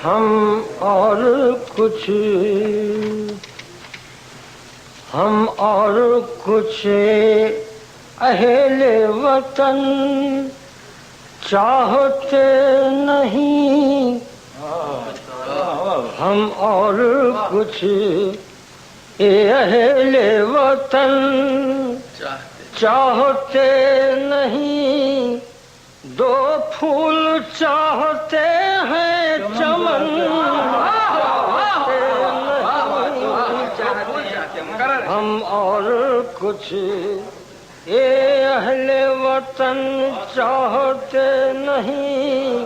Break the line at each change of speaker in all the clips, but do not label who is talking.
ہم اور کچھ اہل وطن چاہتے نہیں، ہم اور کچھ اہل وطن چاہتے نہیں، دو پھول چاہتے ہیں چمن ہم اور کچھ اہل وطن چاہتے نہیں،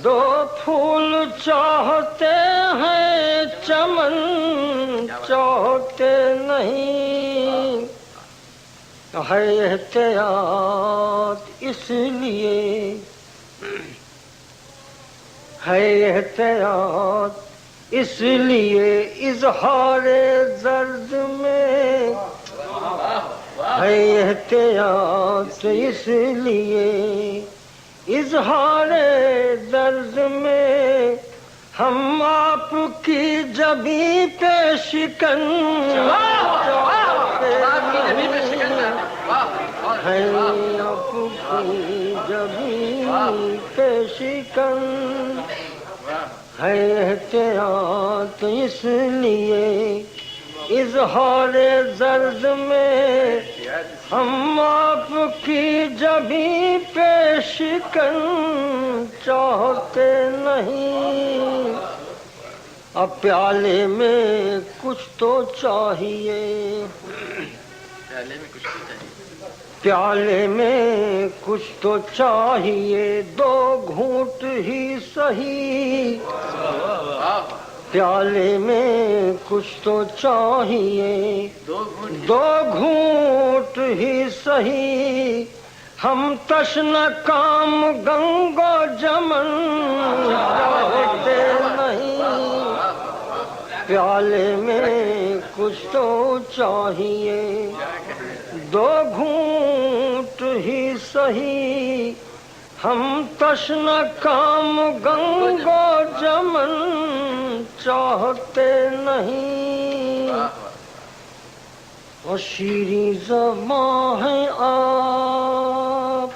دو پھول چاہتے ہیں چمن چاہتے نہیں، ہے احتیاط اس لیے، ہے احتیاط اس لیے اظہار درد میں، ہے احتیاط اس لیے اظہار درد میں، ہم آپ کی جبیں پہ شکن ہے آپ کی جبیں پہ شکن، ہے احتیاط اس لیے اظہار درد میں، ہم آپ کی جبیں پہ شکن چاہتے نہیں، اب پیالے میں کچھ تو چاہیے، پیالے میں کچھ تو چاہیے، دو گھونٹ ہی سہی، پیالے میں کچھ تو چاہیے، دو گھونٹ ہی سہی، ہم تشنہ کام گنگ و جمن چاہتے نہیں، پیالے میں کچھ تو چاہیے، دو گھونٹ ہی سہی، ہم تشنہ کام گنگ و جمن چاہتے نہیں، اور شیریں زباں ہیں آپ،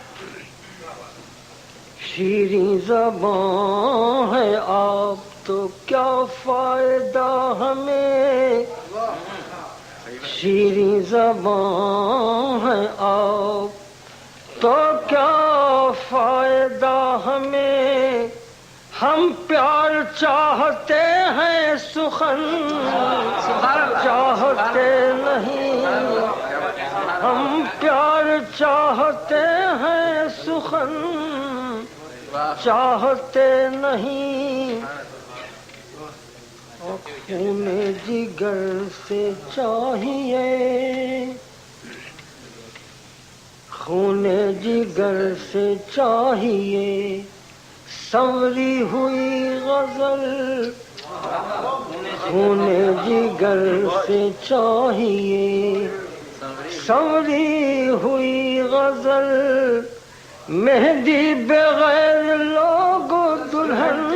شیریں زباں ہے آپ، تو کیا فائدہ ہمیں، شیریں زباں ہے آپ تو کیا فائدہ ہمیں، ہم پیار چاہتے ہیں سخن چاہتے نہیں، ہم پیار چاہتے ہیں سخن چاہتے نہیں، خون جگر سے چاہیے، خون جگر سے چاہیے سنوری ہوئی غزل، خون جگر سے چاہیے سنوری ہوئی غزل، مہندی بغیر لوگ دلہن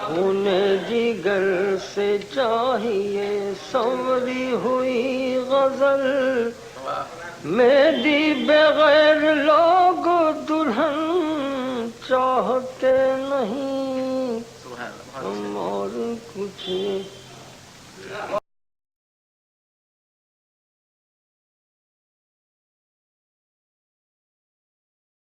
خون جگر سے چاہیے سنوری ہوئی غزل، مہندی بغیر لوگ دلہن چاہتے نہیں، ہم اور کچھ